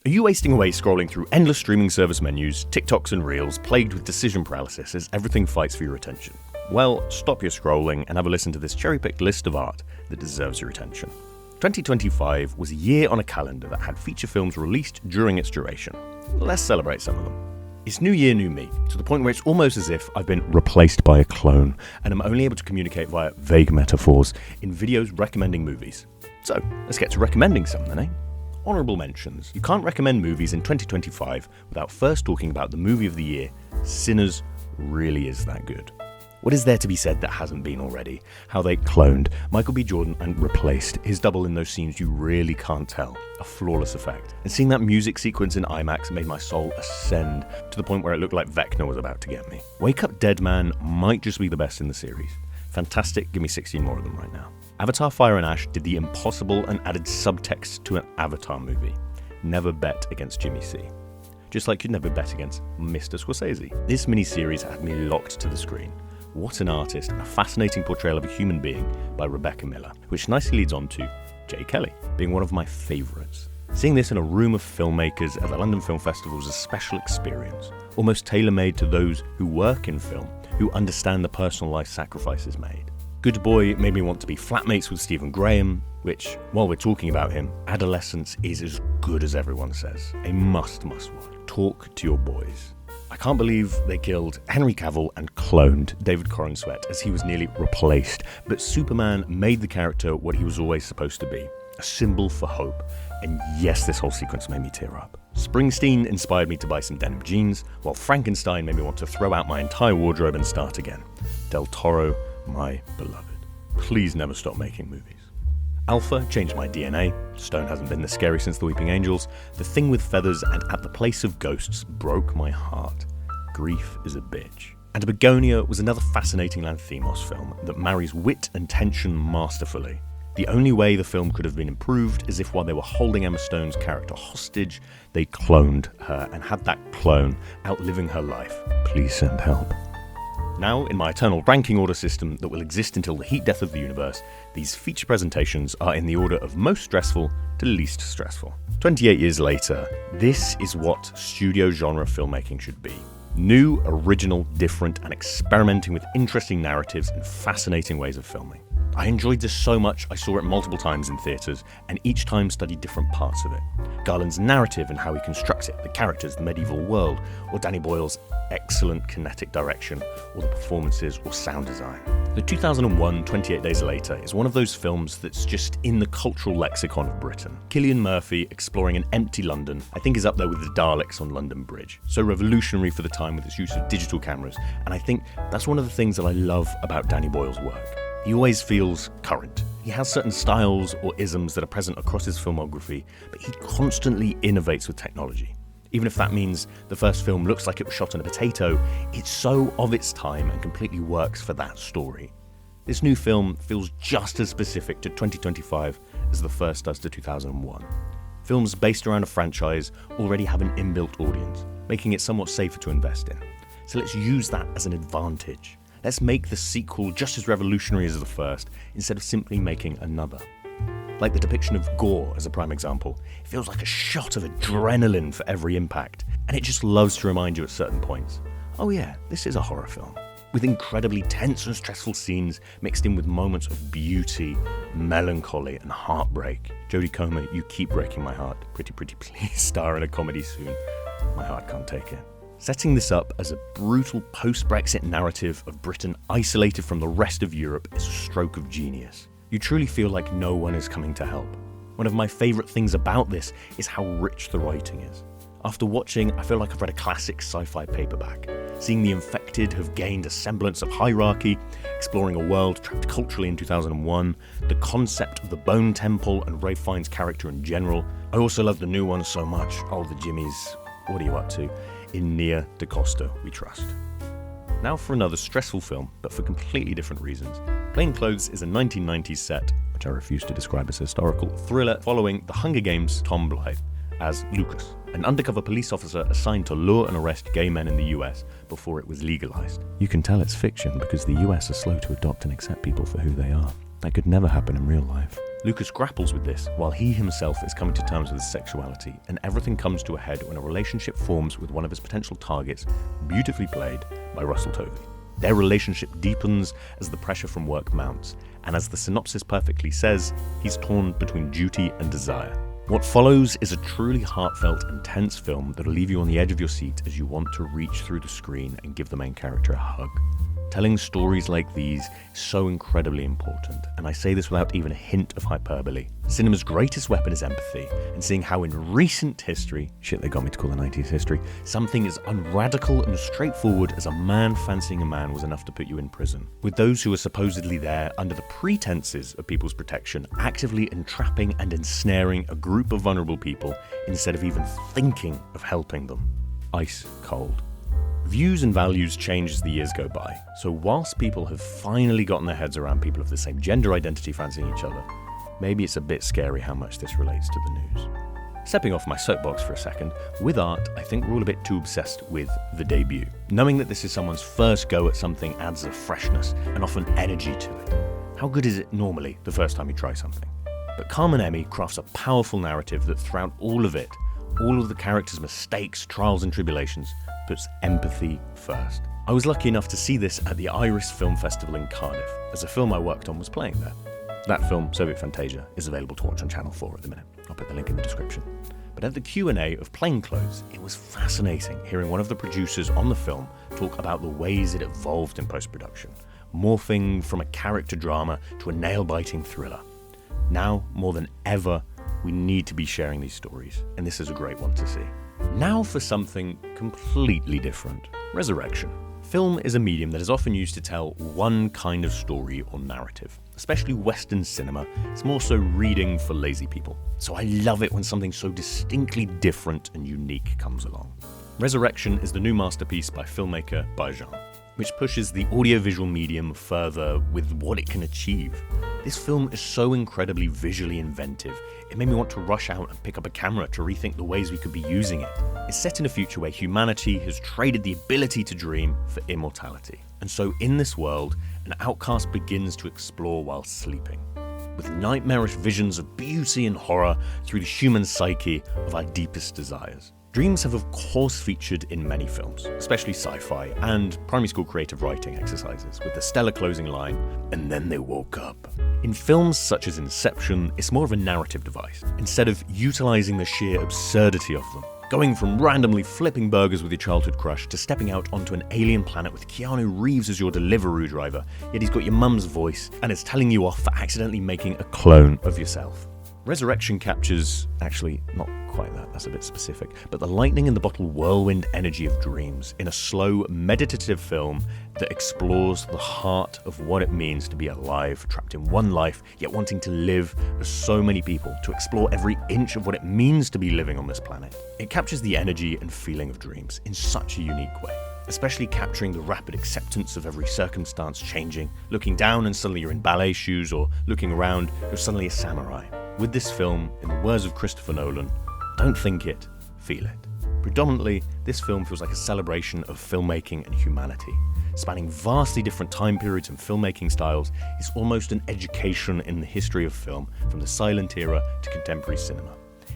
Are you wasting away scrolling through endless streaming service menus, TikToks and Reels, plagued with decision paralysis as everything fights for your attention? Well, stop your scrolling and have a listen to this cherry-picked list of art that deserves your attention. 2025 was a year on a calendar that had feature films released during its duration. Let's celebrate some of them. It's new year, new me, to the point where it's almost as if I've been replaced by a clone, and I'm only able to communicate via vague metaphors in videos recommending movies. So, let's get to recommending some then, eh? Honourable mentions. You can't recommend movies in 2025 without first talking about the movie of the year, Sinners really is that good. What is there to be said that hasn't been already? How they cloned Michael B. Jordan and replaced his double in those scenes you really can't tell. A flawless effect. And seeing that music sequence in IMAX made my soul ascend to the point where it looked like Vecna was about to get me. Wake Up Dead Man might just be the best in the series. Fantastic, give me 16 more of them right now. Avatar Fire and Ash did the impossible and added subtext to an Avatar movie. Never bet against Jimmy C. Just like you'd never bet against Mr. Scorsese. This miniseries had me locked to the screen. What an artist, and a fascinating portrayal of a human being by Rebecca Miller, which nicely leads on to Jay Kelly, being one of my favourites. Seeing this in a room of filmmakers at the London Film Festival was a special experience, almost tailor-made to those who work in film, who understand the personal life sacrifices made. Good Boy made me want to be flatmates with Stephen Graham, which, while we're talking about him, Adolescence is as good as everyone says. A must watch. Talk to your boys. I can't believe they killed Henry Cavill and cloned David Corenswet as he was nearly replaced, but Superman made the character what he was always supposed to be, a symbol for hope, and yes, this whole sequence made me tear up. Springsteen inspired me to buy some denim jeans, while Frankenstein made me want to throw out my entire wardrobe and start again. Del Toro, my beloved. Please never stop making movies. Alpha changed my DNA. Stone hasn't been this scary since The Weeping Angels. The Thing with Feathers and At the Place of Ghosts broke my heart. Grief is a bitch. And Begonia was another fascinating Lanthimos film that marries wit and tension masterfully. The only way the film could have been improved is if while they were holding Emma Stone's character hostage, they cloned her and had that clone outliving her life. Please send help. Now, in my eternal ranking order system that will exist until the heat death of the universe, these feature presentations are in the order of most stressful to least stressful. 28 years later, this is what studio genre filmmaking should be. New, original, different, and experimenting with interesting narratives and fascinating ways of filming. I enjoyed this so much I saw it multiple times in theatres, and each time studied different parts of it. Garland's narrative and how he constructs it, the characters, the medieval world, or Danny Boyle's excellent kinetic direction, or the performances or sound design. The 2001 28 Days Later is one of those films that's just in the cultural lexicon of Britain. Cillian Murphy exploring an empty London, I think is up there with the Daleks on London Bridge. So revolutionary for the time with its use of digital cameras, and I think that's one of the things that I love about Danny Boyle's work. He always feels current. He has certain styles or isms that are present across his filmography, but he constantly innovates with technology. Even if that means the first film looks like it was shot on a potato, it's so of its time and completely works for that story. This new film feels just as specific to 2025 as the first does to 2001. Films based around a franchise already have an inbuilt audience, making it somewhat safer to invest in. So let's use that as an advantage. Let's make the sequel just as revolutionary as the first, instead of simply making another. Like the depiction of gore as a prime example, it feels like a shot of adrenaline for every impact, and it just loves to remind you at certain points, oh yeah, this is a horror film. With incredibly tense and stressful scenes mixed in with moments of beauty, melancholy, and heartbreak. Jodie Comer, you keep breaking my heart. Pretty please star in a comedy soon. My heart can't take it. Setting this up as a brutal post-Brexit narrative of Britain isolated from the rest of Europe is a stroke of genius. You truly feel like no one is coming to help. One of my favourite things about this is how rich the writing is. After watching, I feel like I've read a classic sci-fi paperback. Seeing the infected have gained a semblance of hierarchy, exploring a world trapped culturally in 2001, the concept of the Bone Temple and Ralph Fiennes' character in general. I also love the new one so much. Oh, the Jimmies, what are you up to? In Nia DaCosta, we trust. Now for another stressful film, but for completely different reasons. Plainclothes is a 1990s set, which I refuse to describe as historical, thriller following the Hunger Games' Tom Blythe as Lucas, an undercover police officer assigned to lure and arrest gay men in the US before it was legalized. You can tell it's fiction because the US are slow to adopt and accept people for who they are. That could never happen in real life. Lucas grapples with this while he himself is coming to terms with his sexuality, and everything comes to a head when a relationship forms with one of his potential targets, beautifully played by Russell Tovey. Their relationship deepens as the pressure from work mounts, and as the synopsis perfectly says, he's torn between duty and desire. What follows is a truly heartfelt and tense film that'll leave you on the edge of your seat as you want to reach through the screen and give the main character a hug. Telling stories like these is so incredibly important, and I say this without even a hint of hyperbole. Cinema's greatest weapon is empathy, and seeing how in recent history, shit they got me to call the 90s history, something as unradical and straightforward as a man fancying a man was enough to put you in prison. With those who are supposedly there under the pretenses of people's protection, actively entrapping and ensnaring a group of vulnerable people instead of even thinking of helping them. Ice cold. Views and values change as the years go by, so whilst people have finally gotten their heads around people of the same gender identity fancying each other, maybe it's a bit scary how much this relates to the news. Stepping off my soapbox for a second, with art, I think we're all a bit too obsessed with the debut. Knowing that this is someone's first go at something adds a freshness and often energy to it. How good is it normally the first time you try something? But Carmen Emmy crafts a powerful narrative that throughout all of it, all of the characters' mistakes, trials and tribulations, puts empathy first. I was lucky enough to see this at the Iris Film Festival in Cardiff, as a film I worked on was playing there. That film, Soviet Fantasia, is available to watch on Channel 4 at the minute. I'll put the link in the description. But at the Q&A of Plainclothes, it was fascinating hearing one of the producers on the film talk about the ways it evolved in post-production, morphing from a character drama to a nail-biting thriller. Now, more than ever, we need to be sharing these stories, and this is a great one to see. Now for something completely different. Resurrection. Film is a medium that is often used to tell one kind of story or narrative. Especially Western cinema, it's more so reading for lazy people. So I love it when something so distinctly different and unique comes along. Resurrection is the new masterpiece by filmmaker Bajan, which pushes the audiovisual medium further with what it can achieve. This film is so incredibly visually inventive, it made me want to rush out and pick up a camera to rethink the ways we could be using it. It's set in a future where humanity has traded the ability to dream for immortality. And so in this world, an outcast begins to explore while sleeping, with nightmarish visions of beauty and horror through the human psyche of our deepest desires. Dreams have of course featured in many films, especially sci-fi and primary school creative writing exercises, with the stellar closing line, "And then they woke up." In films such as Inception, it's more of a narrative device, instead of utilising the sheer absurdity of them. Going from randomly flipping burgers with your childhood crush to stepping out onto an alien planet with Keanu Reeves as your Deliveroo driver, yet he's got your mum's voice and is telling you off for accidentally making a clone of yourself. Resurrection captures, actually not quite that, that's a bit specific, but the lightning in the bottle whirlwind energy of dreams in a slow, meditative film that explores the heart of what it means to be alive, trapped in one life, yet wanting to live as so many people, to explore every inch of what it means to be living on this planet. It captures the energy and feeling of dreams in such a unique way, especially capturing the rapid acceptance of every circumstance changing, looking down and suddenly you're in ballet shoes, or looking around, you're suddenly a samurai. With this film, in the words of Christopher Nolan, don't think it, feel it. Predominantly, this film feels like a celebration of filmmaking and humanity. Spanning vastly different time periods and filmmaking styles, it's almost an education in the history of film, from the silent era to contemporary cinema.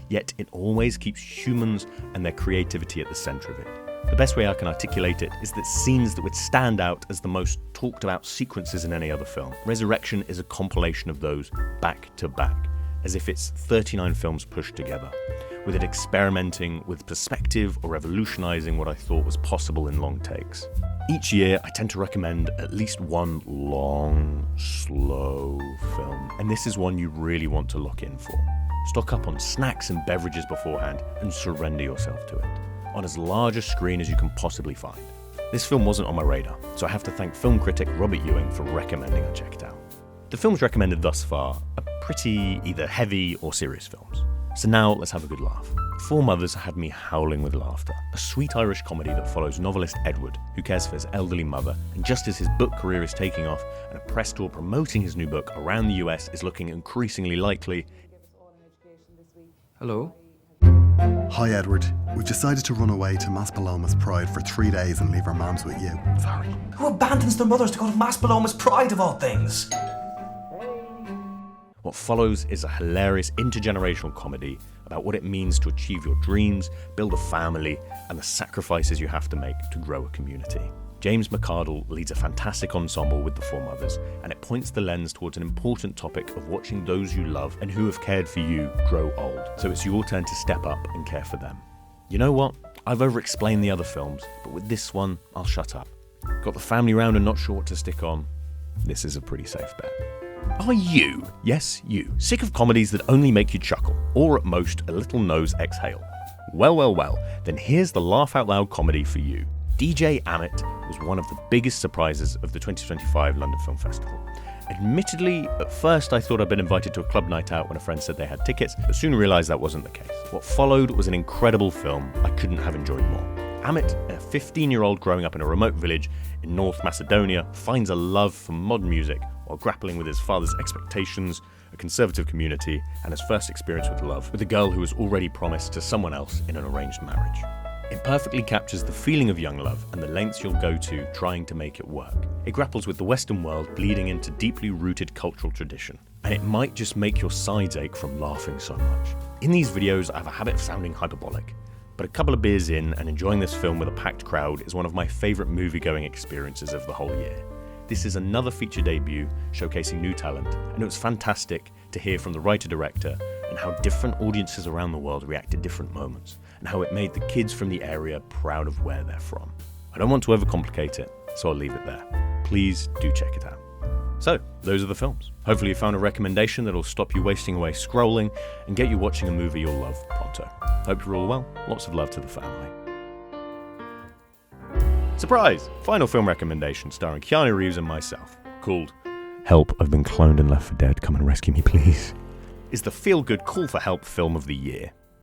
Yet it always keeps humans and their creativity at the centre of it. The best way I can articulate it is that scenes that would stand out as the most talked about sequences in any other film. Resurrection is a compilation of those back to back, as if it's 39 films pushed together, with it experimenting with perspective or revolutionising what I thought was possible in long takes. Each year, I tend to recommend at least one long, slow film, and this is one you really want to lock in for. Stock up on snacks and beverages beforehand and surrender yourself to it, on as large a screen as you can possibly find. This film wasn't on my radar, so I have to thank film critic Robert Ewing for recommending I check it out. The films recommended thus far are pretty either heavy or serious films. So now let's have a good laugh. Four Mothers had me howling with laughter, a sweet Irish comedy that follows novelist Edward, who cares for his elderly mother, and just as his book career is taking off and a press tour promoting his new book around the US is looking increasingly likely. Hello? Hi Edward, we've decided to run away to Maspaloma's Pride for 3 days and leave our mums with you. Sorry. Who abandons their mothers to go to Maspaloma's Pride of all things? What follows is a hilarious intergenerational comedy about what it means to achieve your dreams, build a family, and the sacrifices you have to make to grow a community. James McArdle leads a fantastic ensemble with the four mothers, and it points the lens towards an important topic of watching those you love and who have cared for you grow old. So it's your turn to step up and care for them. You know what? I've over-explained the other films, but with this one, I'll shut up. Got the family round and not sure what to stick on? This is a pretty safe bet. Are you, yes you, sick of comedies that only make you chuckle, or at most a little nose exhale? Well, then here's the laugh out loud comedy for you. DJ Amit was one of the biggest surprises of the 2025 London Film Festival. Admittedly, at first I thought I'd been invited to a club night out when a friend said they had tickets, but soon realised that wasn't the case. What followed was an incredible film I couldn't have enjoyed more. Amit, a 15-year-old growing up in a remote village in North Macedonia, finds a love for modern music while grappling with his father's expectations, a conservative community, and his first experience with love with a girl who was already promised to someone else in an arranged marriage. It perfectly captures the feeling of young love and the lengths you'll go to trying to make it work. It grapples with the Western world bleeding into deeply rooted cultural tradition, and it might just make your sides ache from laughing so much. In these videos, I have a habit of sounding hyperbolic, but a couple of beers in and enjoying this film with a packed crowd is one of my favourite movie-going experiences of the whole year. This is another feature debut showcasing new talent, and it was fantastic to hear from the writer-director and how different audiences around the world react to different moments, and how it made the kids from the area proud of where they're from. I don't want to overcomplicate it, so I'll leave it there. Please do check it out. So, those are the films. Hopefully you found a recommendation that'll stop you wasting away scrolling and get you watching a movie you'll love pronto. Hope you're all well. Lots of love to the family. Surprise! Final film recommendation starring Keanu Reeves and myself, called Help, I've Been Cloned and Left for Dead, Come and Rescue Me Please, is the feel-good call for help film of the year.